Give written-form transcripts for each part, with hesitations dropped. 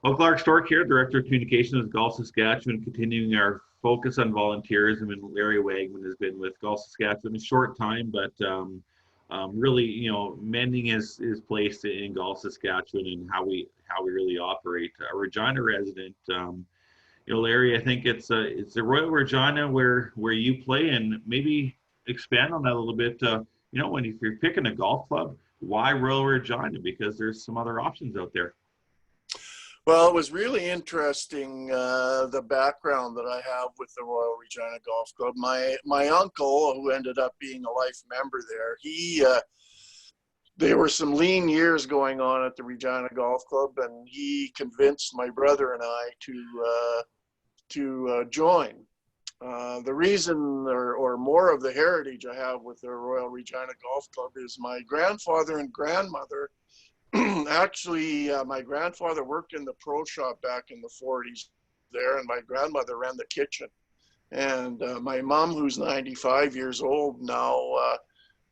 Well, Clark Stork here, Director of Communications with Golf Saskatchewan, continuing our focus on volunteerism. And Larry Wagman has been with Golf Saskatchewan a short time, but really, mending his place in Golf Saskatchewan and how we really operate. A Regina resident, Larry, I think it's the Royal Regina where you play, and maybe expand on that a little bit. If you're picking a golf club, why Royal Regina? Because there's some other options out there. Well, it was really interesting, the background that I have with the Royal Regina Golf Club. My uncle, who ended up being a life member there, there were some lean years going on at the Regina Golf Club, and he convinced my brother and I to join. The reason, or more of the heritage I have with the Royal Regina Golf Club, is my grandfather and grandmother. Actually, my grandfather worked in the pro shop back in the 40s there, and my grandmother ran the kitchen. And my mom, who's 95 years old now,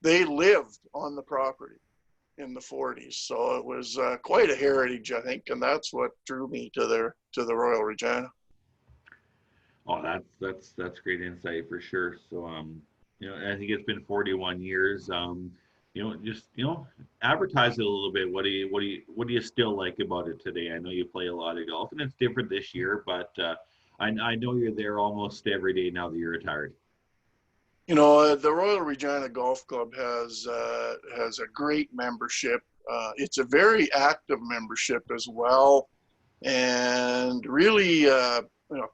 they lived on the property in the 40s. So it was quite a heritage, I think, and that's what drew me to the Royal Regina. Oh, that's great insight for sure. So, I think it's been 41 years. Advertise it a little bit. What do you still like about it today? I know you play a lot of golf, and it's different this year, but I know you're there almost every day now that you're retired. The Royal Regina Golf Club has a great membership. It's a very active membership as well, and really a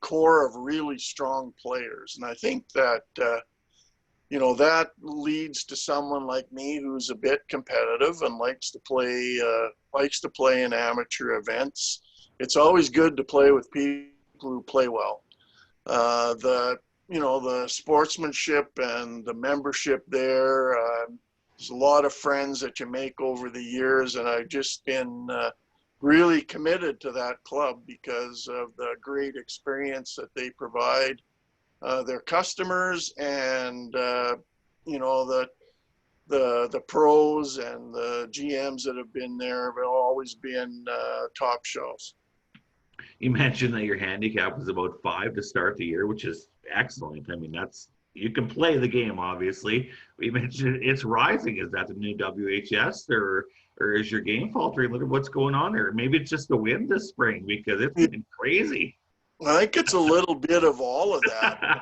core of really strong players. And I think that that leads to someone like me who's a bit competitive and likes to play in amateur events. It's always good to play with people who play well. The sportsmanship and the membership there, there's a lot of friends that you make over the years, and I've just been really committed to that club because of the great experience that they provide their customers, and the pros and the GMs that have been there have always been top shelves. You mentioned that your handicap was about 5 to start the year, which is excellent. I mean, you can play the game, obviously. We mentioned it's rising. Is that the new WHS, or is your game faltering? What's going on there? Maybe it's just the wind this spring, because it's been crazy. I think it's a little bit of all of that.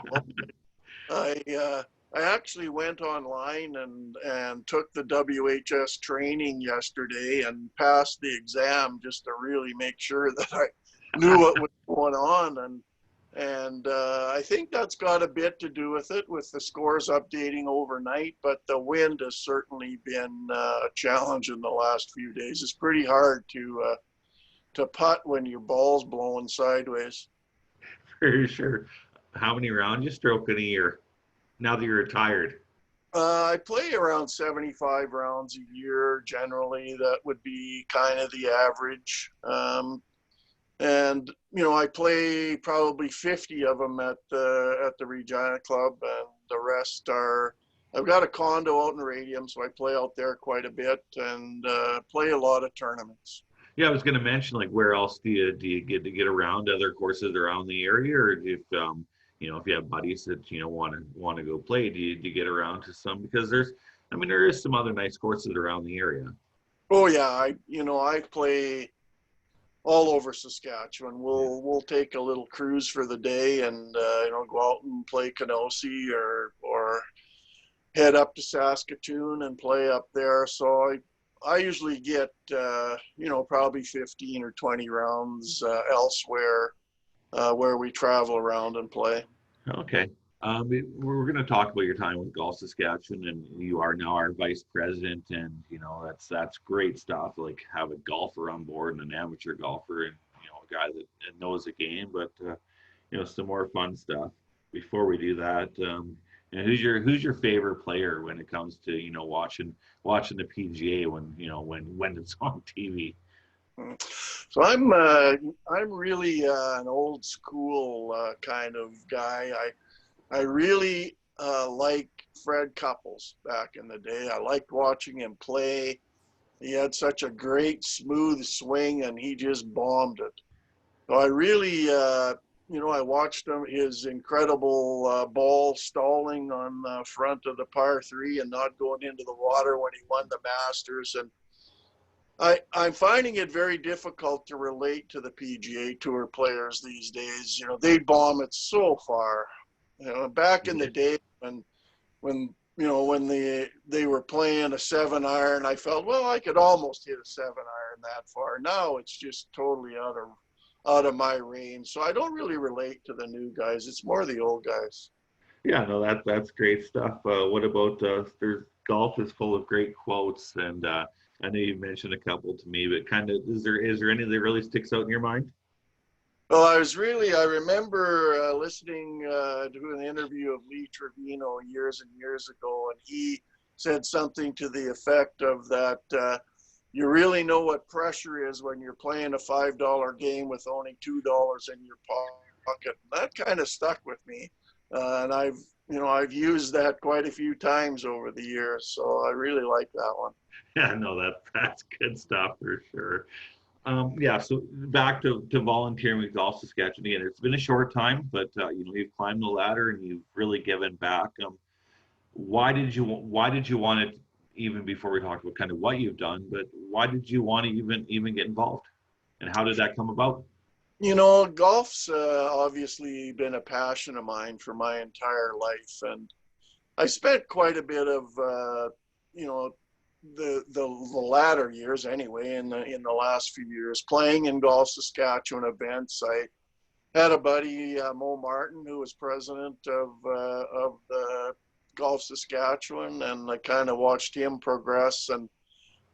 I actually went online and took the WHS training yesterday and passed the exam just to really make sure that I knew what was going on. And I think that's got a bit to do with it, with the scores updating overnight, but the wind has certainly been a challenge in the last few days. It's pretty hard to putt when your ball's blowing sideways. For sure. How many rounds you stroke in a year now that you're retired? I play around 75 rounds a year generally. That would be kind of the average. I play probably 50 of them at the Regina Club, and the rest are. I've got a condo out in Radium, so I play out there quite a bit and play a lot of tournaments. Yeah, I was going to mention, like, where else do you get around other courses around the area, or if you have buddies that want to go play, do you get around to some? Because there is some other nice courses around the area. Oh yeah, I play all over Saskatchewan. We'll take a little cruise for the day and go out and play Kenosee or head up to Saskatoon and play up there. So I usually get, probably 15 or 20 rounds elsewhere where we travel around and play. Okay. We're going to talk about your time with Golf Saskatchewan, and you are now our vice president, and that's great stuff. Like, have a golfer on board and an amateur golfer, and a guy that knows the game. But some more fun stuff. Before we do that, who's your favorite player when it comes to watching the PGA when it's on TV? So I'm really an old school kind of guy. I really like Fred Couples back in the day. I liked watching him play. He had such a great smooth swing, and he just bombed it. So I really, I watched his incredible ball stalling on the front of the par three and not going into the water when he won the Masters. And I'm finding it very difficult to relate to the PGA Tour players these days. They bomb it so far. Back in the day when they were playing a 7-iron, I felt, well, I could almost hit a 7-iron that far. Now it's just totally out of my range. So I don't really relate to the new guys. It's more the old guys. Yeah, no, that's great stuff. What about there's golf is full of great quotes, and I know you mentioned a couple to me, but kind of is there any that really sticks out in your mind? Well, I remember listening to an interview of Lee Trevino years and years ago, and he said something to the effect of that you really know what pressure is when you're playing a $5 game with only $2 in your pocket. That kind of stuck with me, and I've used that quite a few times over the years, so I really like that one. Yeah, no, that's good stuff for sure. Yeah, so back to volunteering with Golf Saskatchewan again. It's been a short time, but you've climbed the ladder and you've really given back. Why did you want it, even before we talk about kind of what you've done, but why did you want to even get involved, and how did that come about? Golf's obviously been a passion of mine for my entire life, and I spent quite a bit of the latter years anyway in the last few years playing in Golf Saskatchewan events. I had a buddy, Mo Martin, who was president of the Golf Saskatchewan, and I kind of watched him progress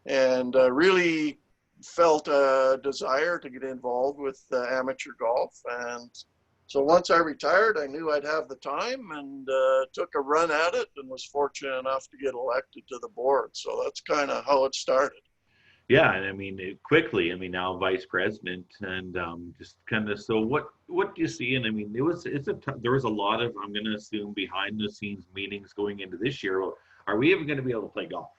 and really felt a desire to get involved with amateur golf. And so once I retired, I knew I'd have the time, and took a run at it and was fortunate enough to get elected to the board. So that's kind of how it started. Yeah, and I mean quickly. I mean now vice president, and just kind of. So what do you see? And I mean there was a lot of, I'm going to assume, behind the scenes meetings going into this year. Well, are we even going to be able to play golf?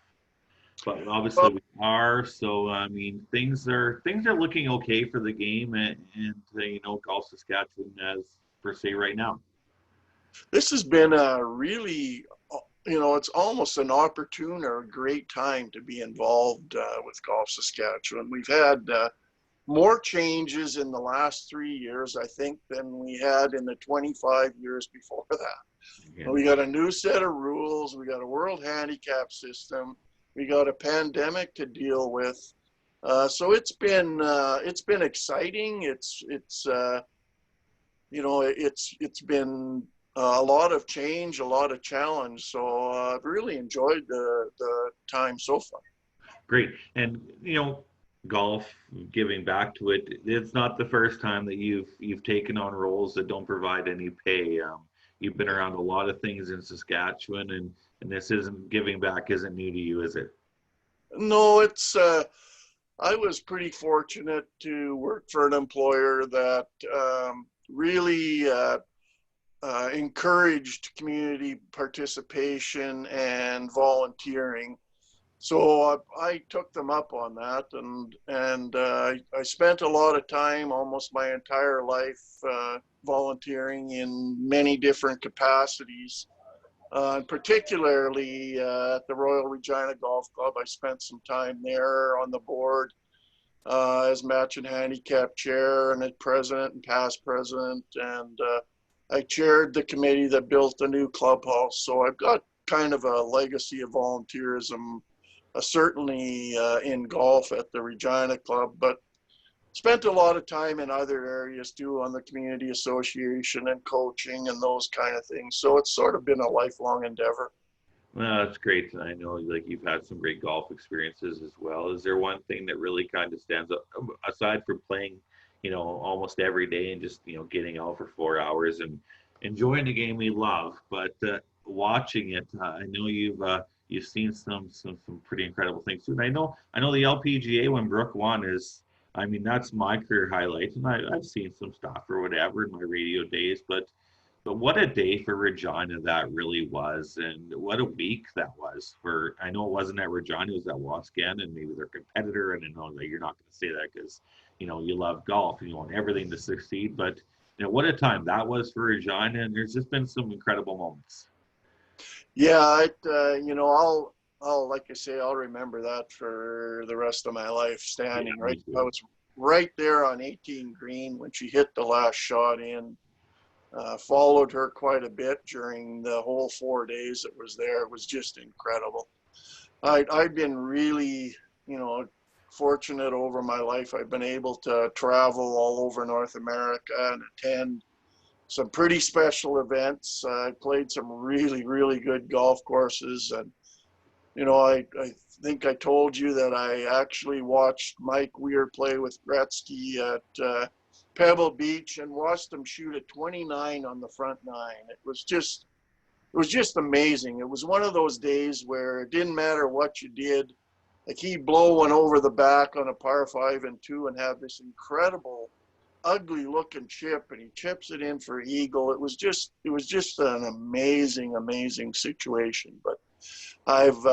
But obviously Well, we are. So I mean things are looking okay for the game, and Golf Saskatchewan as per se right now. this has been a really, it's almost an opportune or a great time to be involved with Golf Saskatchewan. We've had more changes in the last 3 years, I think, than we had in the 25 years before that. Yeah. We got a new set of rules. We got a world handicap system. We got a pandemic to deal with. So it's been exciting. It's been a lot of change, a lot of challenge. So I've really enjoyed the time so far. Great. And golf, giving back to it, it's not the first time that you've taken on roles that don't provide any pay. You've been around a lot of things in Saskatchewan, and this isn't giving back isn't new to you, is it? No, I was pretty fortunate to work for an employer that really encouraged community participation and volunteering. So I took them up on that, and I spent a lot of time, almost my entire life, volunteering in many different capacities. Particularly at the Royal Regina Golf Club, I spent some time there on the board as match and handicap chair and as president and past president, and I chaired the committee that built the new clubhouse. So I've got kind of a legacy of volunteerism, certainly in golf at the Regina Club, but spent a lot of time in other areas too, on the community association and coaching and those kind of things. So it's sort of been a lifelong endeavor. Well, that's great. I know like you've had some great golf experiences as well. Is there one thing that really kind of stands up aside from playing, almost every day and just, getting out for 4 hours and enjoying the game we love, but watching it, I know you've seen some pretty incredible things too. And I know the LPGA when Brooke won is, I mean, that's my career highlight, and I've seen some stuff or whatever in my radio days, but But what a day for Regina that really was, and what a week that was for. I know it wasn't at Regina, it was at Wascan, and maybe their competitor. And I know that you're not going to say that because you love golf and you want everything to succeed. But what a time that was for Regina, and there's just been some incredible moments. Yeah, I'll like I say, I'll remember that for the rest of my life. Yeah, Standing right, me I too. was right there on 18 green when she hit the last shot in. Followed her quite a bit during the whole 4 days it was there. It was just incredible. I've been really, fortunate over my life. I've been able to travel all over North America and attend some pretty special events. I played some really, really good golf courses. And, I think I told you that I actually watched Mike Weir play with Gretzky at Pebble Beach and watched him shoot a 29 on the front nine. It was just amazing. It was one of those days where it didn't matter what you did. Like he'd blow one over the back on a par 5 and 2 and have this incredible, ugly looking chip, and he chips it in for eagle. It was just an amazing, amazing situation. But I've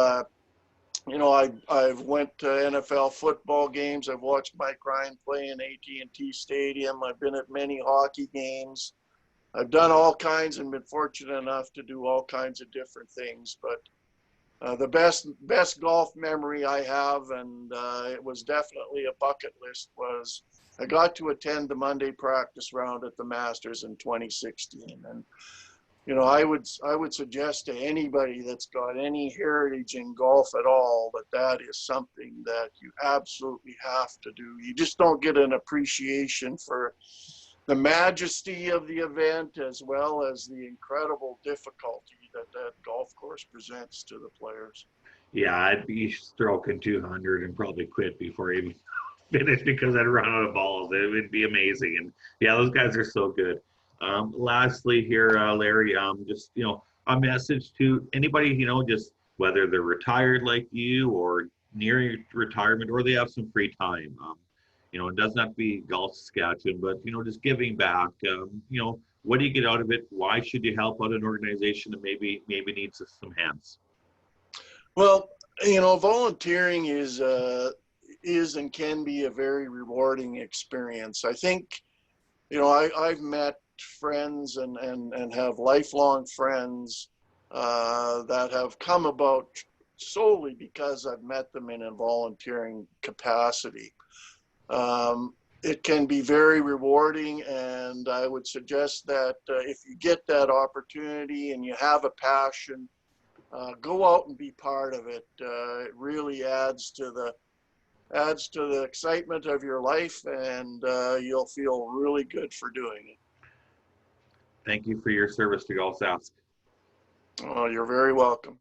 I've went to NFL football games. I've watched Mike Ryan play in AT&T Stadium. I've been at many hockey games. I've done all kinds and been fortunate enough to do all kinds of different things. But the best golf memory I have, and it was definitely a bucket list, was I got to attend the Monday practice round at the Masters in 2016. And I would suggest to anybody that's got any heritage in golf at all that that is something that you absolutely have to do. You just don't get an appreciation for the majesty of the event as well as the incredible difficulty that golf course presents to the players. Yeah, I'd be stroking 200 and probably quit before I even finished because I'd run out of balls. It would be amazing. And yeah, those guys are so good. Lastly, here, Larry, just a message to anybody, just whether they're retired like you or near retirement or they have some free time. It doesn't have to be golf Saskatchewan, but just giving back. What do you get out of it? Why should you help out an organization that maybe needs some hands? Well, volunteering is and can be a very rewarding experience. I think, I've met friends and have lifelong friends that have come about solely because I've met them in a volunteering capacity. It can be very rewarding, and I would suggest that if you get that opportunity and you have a passion, go out and be part of it. It really adds to the excitement of your life, and you'll feel really good for doing it. Thank you for your service to Golf Sask. Oh, you're very welcome.